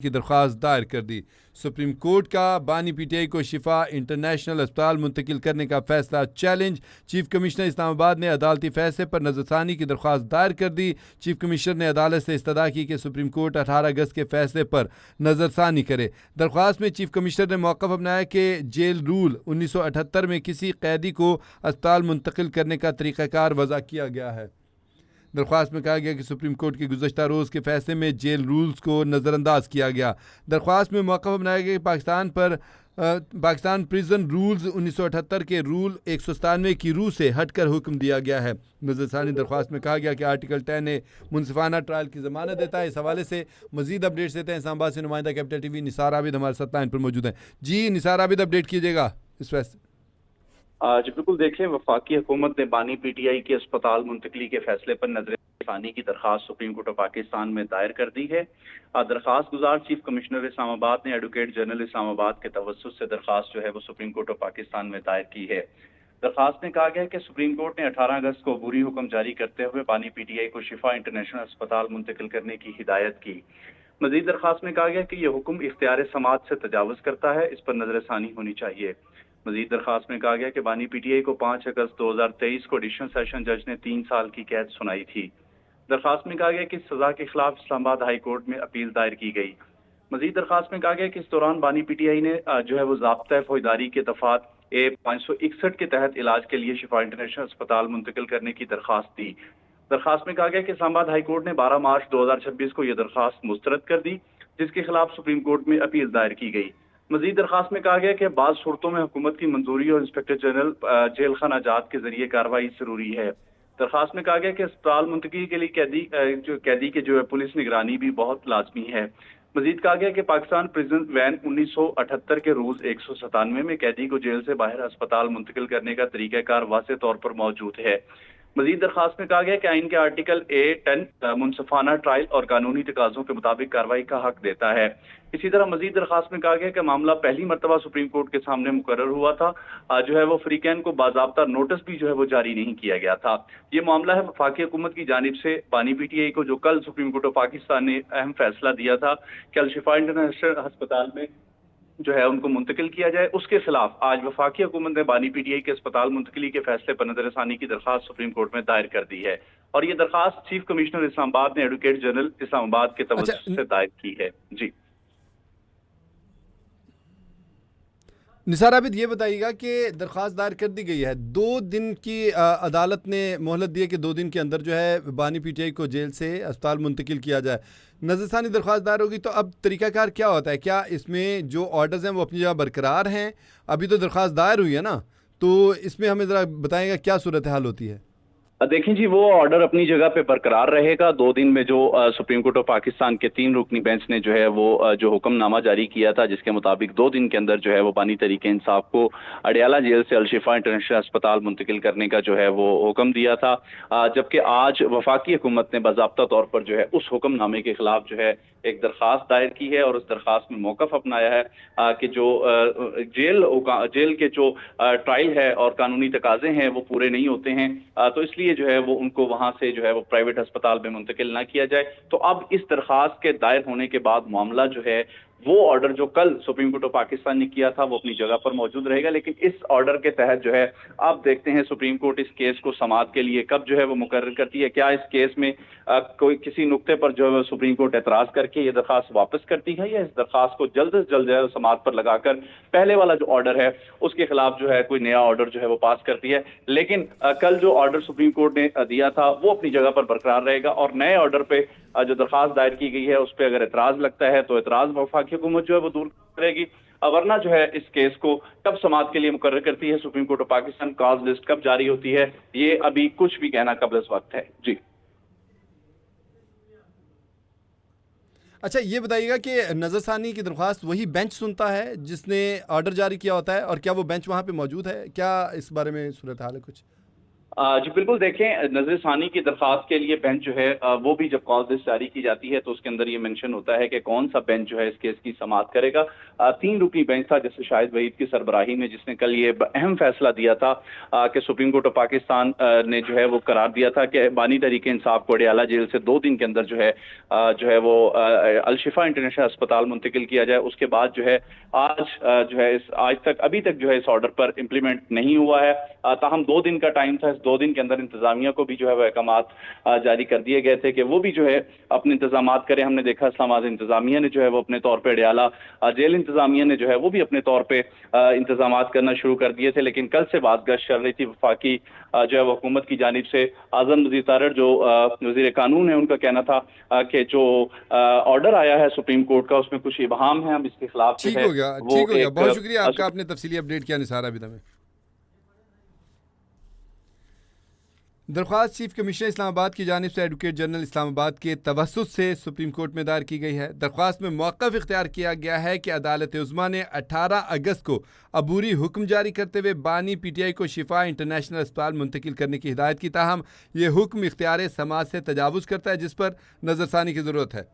की दरख्वास्त दायर कर दी। सुप्रीम कोर्ट का बानी पीटीआई को शिफा इंटरनेशनल अस्पताल मुंतकिल करने का फैसला चैलेंज। चीफ कमिश्नर इस्लामाबाद ने अदालती फैसले पर नजरसानी की दरख्वास्त दायर कर दी। चीफ कमिश्नर ने अदालत से इस्तदा की कि सुप्रीम कोर्ट 18 अगस्त के फैसले पर नजरसानी करे। दरख्वास्त में चीफ कमिश्नर ने मौक़िफ़ अपनाया कि जेल रूल 1978 में किसी कैदी को अस्पताल मुंतकिल करने का तरीक़ाकार वज़ा किया गया है। दरख्वास्त में कहा गया कि सुप्रीम कोर्ट के गुज़श्ता रोज़ के फैसले में जेल रूल्स को नज़रअंदाज किया गया। दरख्वास्त में मौक़िफ़ अपनाया गया कि पाकिस्तान प्रिजन रूल्स 1978 के रूल 197 की रूह से हटकर हुक्म दिया गया है। नज़रसानी दरख्वास्त में कहा गया कि आर्टिकल 10 ने मुनसिफाना ट्रायल की ज़मानत देता है। इस हवाले से मज़ीद अपडेट्स देते हैं इस्लामाबाद से नुमाइंदा कैपिटल टीवी निसार आबिद हमारे साथ लाइन पर मौजूद हैं। जी निसार आबिद, अपडेट कीजिएगा इस फैसले। आज बिल्कुल देखें, वफाकी हुकूमत ने बानी पीटीआई के अस्पताल मुंतकली के फैसले पर नजरसानी की दरखास्त सुप्रीम कोर्ट ऑफ पाकिस्तान में दायर कर दी है। दरखास्त गुजार चीफ कमिश्नर इस्लामाबाद ने एडवोकेट जनरल इस्लामाबाद के तवस्सुत से दरखास्त जो है वो सुप्रीम कोर्ट ऑफ पाकिस्तान में दायर की है। दरखास्त में कहा गया है कि सुप्रीम कोर्ट ने 18 अगस्त को अबूरी हुक्म जारी करते हुए बानी पीटीआई को शिफा इंटरनेशनल अस्पताल मुंतकिल करने की हिदायत की। मजीद दरखास्त में कहा गया कि यह हुक्म इख्तियार समात से तजावुज करता है, इस पर नजरसानी होनी चाहिए। मजीद दरखास्त में कहा गया कि बानी पीटीआई को 5 अगस्त 2023 को एडिशनल सेशन जज ने 3 साल की कैद सुनाई थी। दरखास्त में कहा गया कि सजा के खिलाफ इस्लामाबाद हाई कोर्ट में अपील दायर की गई। मजीद दरखास्त में कहा गया कि इस दौरान बानी पीटीआई ने जो है वो ज़ाब्ता फौजदारी के दफात ए 561 के तहत इलाज के लिए शिफा इंटरनेशनल अस्पताल मुंतकिल करने की दरखास्त दी। दरखास्त में कहा गया कि इस्लामाबाद हाई कोर्ट ने 12 मार्च 2026 को यह दरखास्त मुस्तरद कर दी, जिसके खिलाफ सुप्रीम कोर्ट में अपील दायर की गई। मजीद दरखास्त में कहा गया कि बाद सूरतों में हुकूमत की मंजूरी और इंस्पेक्टर जनरल जेल खाना जात के जरिए कार्रवाई जरूरी है। दरखास्त में कहा गया कि अस्पताल मुंतकिली के लिए कैदी के जो है पुलिस निगरानी भी बहुत लाजमी है। मजीद कहा गया कि पाकिस्तान प्रिजन वैन 1978 के रूल्स 197 में कैदी को जेल से बाहर अस्पताल मुंतकिल करने का तरीकाकार वाज़ेह तौर पर मौजूद है। मजीद दरखास्त में कहा गया कि आइन के आर्टिकल A10 मुनसिफाना ट्रायल और कानूनी तकाजों के मुताबिक कार्रवाई का हक देता है। इसी तरह मजीद दरखास्त में कहा गया कि मामला पहली मरतबा सुप्रीम कोर्ट के सामने मुकर्रर हुआ था। जो है वो फ्रीकैन को बाज़ाब्ता नोटिस भी जो है वो जारी नहीं किया गया था। ये मामला है वफाकी हुकूमत की जानिब से बानी पीटीआई को, जो कल सुप्रीम कोर्ट ऑफ पाकिस्तान ने अहम फैसला दिया था कि अल शिफा इंटरनेशनल अस्पताल में जो है उनको मुंतकिल किया जाए, उसके खिलाफ आज वफाकी हुकूमत ने बानी पीटीआई के अस्पताल मुंतकिली के फैसले पर नजरसानी की दरखास्त सुप्रीम कोर्ट में दायर कर दी है। और ये दरखास्त चीफ कमिश्नर इस्लामाबाद ने एडवोकेट जनरल इस्लामाबाद के तवज्जुह से दायर की है। जी निसार आबिद, ये बताइएगा कि दरख्वास्त दायर कर दी गई है, 2 दिन की अदालत ने मोहलत दी है कि 2 दिन के अंदर जो है बानी पीटीआई को जेल से अस्पताल मुंतकिल किया जाए। नजरसानी दरख्वास्त दायर होगी तो अब तरीकाकार क्या होता है? क्या इसमें जो ऑर्डर्स हैं वो अपनी जगह बरकरार हैं? अभी तो दरख्वास्त दायर हुई है ना, तो इसमें हमें ज़रा बताएगा क्या सूरत हाल होती है? देखें जी, वो ऑर्डर अपनी जगह पे बरकरार रहेगा। 2 दिन में जो सुप्रीम कोर्ट ऑफ पाकिस्तान के 3 रुकनी बेंच ने जो है वो जो हुक्मनामा जारी किया था, जिसके मुताबिक 2 दिन के अंदर जो है वो बानी तरीके इंसाफ को अडियाला जेल से अलशिफा इंटरनेशनल अस्पताल मुंतकिल करने का जो है वो हुक्म दिया था। जबकि आज वफाकी हुकूमत ने बाज़ाब्ता तौर पर जो है उस हुक्मनामे के खिलाफ जो है एक दरखास्त दायर की है और उस दरखास्त में मौक़िफ़ अपनाया है कि जो जेल के जो ट्रायल है और कानूनी तकाजे हैं वो पूरे नहीं होते हैं, तो इसलिए जो है वो उनको वहां से जो है वो प्राइवेट अस्पताल में मुंतकिल ना किया जाए। तो अब इस दरखास्त के दायर होने के बाद मामला जो है वो ऑर्डर जो कल सुप्रीम कोर्ट ऑफ पाकिस्तान ने किया था वो अपनी जगह पर मौजूद रहेगा। लेकिन इस ऑर्डर के तहत जो है आप देखते हैं सुप्रीम कोर्ट इस केस को समाअत के लिए कब जो है वो मुकर्रर करती है। क्या इस केस में कोई किसी नुक्ते पर जो है सुप्रीम कोर्ट एतराज करके ये दरखास्त वापस करती है, या इस दरखास्त को जल्द से जल्द जो है समाअत पर लगाकर पहले वाला जो ऑर्डर है उसके खिलाफ जो है कोई नया ऑर्डर जो है वो पास करती है। लेकिन कल जो ऑर्डर सुप्रीम कोर्ट ने दिया था वो अपनी जगह पर बरकरार रहेगा और नए ऑर्डर पे जो दरखास्त दायर की गई है उस पर अगर एतराज लगता है तो एतराज वफाकी हुकूमत जो है वो दूर करेगी, वरना जो है इस केस को कब समाअत के लिए मुकर्रर करती है supreme court of Pakistan, cause list कब जारी होती है, ये अभी कुछ भी कहना कबल इस वक्त है। जी अच्छा, ये बताइएगा कि नज़रसानी की दरख्वास्त वही बेंच सुनता है जिसने ऑर्डर जारी किया होता है, और क्या वो बेंच वहाँ पे मौजूद है? क्या इस बारे में सूरत हाल है कुछ? जी बिल्कुल देखें, नजरसानी की दरख्वास्त के लिए बेंच जो है वो भी जब कॉल लिस्ट जारी की जाती है तो उसके अंदर ये मेंशन होता है कि कौन सा बेंच जो है इस केस की समाअत करेगा। 3 रुकनी बेंच था जैसे शाहिद वहीद की सरबराही में, जिसने कल ये अहम फैसला दिया था कि सुप्रीम कोर्ट ऑफ पाकिस्तान ने जो है वो करार दिया था कि बानी तहरीक इंसाफ को अडयाला जेल से 2 दिन के अंदर जो है वो अलशिफा इंटरनेशनल अस्पताल मुंतकिल किया जाए। उसके बाद जो है आज तक अभी तक जो है इस ऑर्डर पर इम्प्लीमेंट नहीं हुआ है। ताहम 2 दिन का टाइम था, इस 2 दिन के अंदर इंतजामिया को भी जो है वो अहकामात जारी कर दिए गए थे कि वो भी जो है अपने इंतजामात करें। हमने देखा इस्लामाबाद इंतजामिया ने जो है वो अपने तौर पर अडयाला जेल इंतजामिया ने जो है वो भी अपने तौर पर इंतजामात करना शुरू कर दिए थे। लेकिन कल से बात गश्त चल रही थी वफाकी जो है वो हुकूमत की जानिब से। आजम नज़ीर तारड़ जो वज़ीर कानून है, उनका कहना था कि जो ऑर्डर आया है सुप्रीम कोर्ट का उसमें कुछ इबहाम है, हम इसके खिलाफ जो ठीक है हो गया, वो ठीक हो गया। एक बहुत शुक्रिया आपका, आपने तफसीली अपडेट किया निसार आबिद में। दरख्वास्त चीफ कमिश्नर इस्लामाबाद की जानिब से एडवोकेट जनरल इस्लामाबाद के तवस्सुत से सुप्रीम कोर्ट में दायर की गई है। दरख्वास्त में मौक़िफ़ इख्तियार किया गया है कि अदालत उज़्मा ने 18 अगस्त को अबूरी हुक्म जारी करते हुए बानी PTI को शिफा इंटरनेशनल अस्पताल मुंतकिल करने की हिदायत की। ताहम यह हुक्म इख्तियार समाज से तजावुज़ करता है जिस पर नज़रसानी की ज़रूरत है।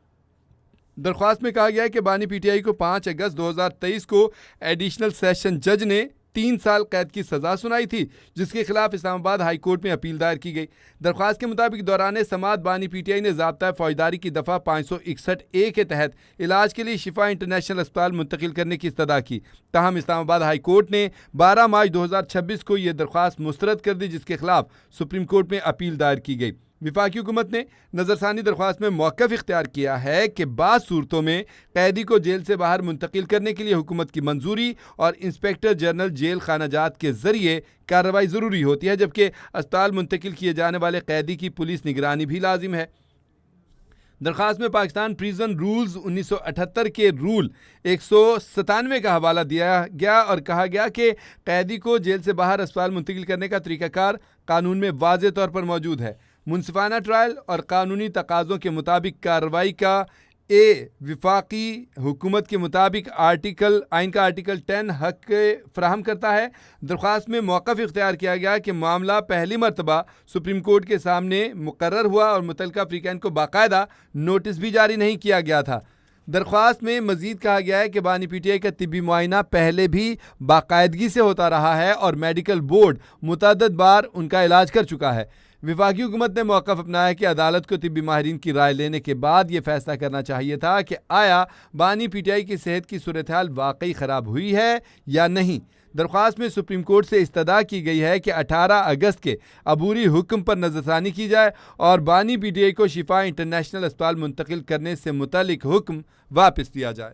दरख्वास्त में कहा गया है कि बानी PTI को 5 अगस्त 2023 को एडिशनल सेशन जज ने 3 साल कैद की सज़ा सुनाई थी, जिसके खिलाफ इस्लामाबाद हाई कोर्ट में अपील दायर की गई। दरख्वास्त के मुताबिक दौरान समाअत बानी PTI ने ज़ाब्ता फौजदारी की दफ़ा 561A के तहत इलाज के लिए शिफा इंटरनेशनल अस्पताल मुंतकिल करने की इस्तदा की। ताहम इस्लामाबाद हाई कोर्ट ने 12 मार्च 2026 को यह दरख्वास्त मुस्तरद कर दी, जिसके खिलाफ सुप्रीम कोर्ट में अपील दायर की गई। विफाकी हुकूमत ने नज़रसानी दरख्वास्त में मौक़िफ़ इख्तियार किया है कि बाज़ सूरतों में कैदी को जेल से बाहर मुंतकिल करने के लिए हुकूमत की मंजूरी और इंस्पेक्टर जनरल जेल खानाजात के ज़रिए कार्रवाई ज़रूरी होती है, जबकि अस्पताल मुंतकिल किए जाने वाले कैदी की पुलिस निगरानी भी लाजिम है। दरख्वास्त में पाकिस्तान प्रिजन रूल्स 1978 के रूल 197 का हवाला दिया गया और कहा गया कि कैदी को जेल से बाहर अस्पताल मुंतकिल करने का तरीक़ाकार कानून में वाज़ेह तौर पर मौजूद है। मुनसिफाना ट्रायल और कानूनी तकाज़ों के मुताबिक कार्रवाई का विफाकी हुकूमत के मुताबिक आइन का आर्टिकल 10 हक फ्राहम करता है। दरख्वास्त में मौक़िफ़ इख्तियार किया गया कि मामला पहली मरतबा सुप्रीम कोर्ट के सामने मुकर्रर हुआ और मुतल्लिका अफ्रीकैन को बाकायदा नोटिस भी जारी नहीं किया गया था। दरख्वास्त में मज़ीद कहा गया है कि बानी PTI का तिब्बी मुआयना पहले भी बाकायदगी से होता रहा है और मेडिकल बोर्ड मुतअद्दिद बार उनका इलाज कर चुका है। विफाकी हुकूमत ने मौक़िफ़ अपनाया कि अदालत को तिब्बी माहिरीन की राय लेने के बाद ये फैसला करना चाहिए था कि आया बानी PTI की सेहत की सूरत हाल वाकई ख़राब हुई है या नहीं। दरख्वास्त में सुप्रीम कोर्ट से इस्तदा की गई है कि 18 अगस्त के अबूरी हुक्म पर नज़रसानी की जाए और बानी PTI को शिफा इंटरनेशनल अस्पताल मुंतकिल करने से मुतल्लिक हुक्म वापस लिया जाए।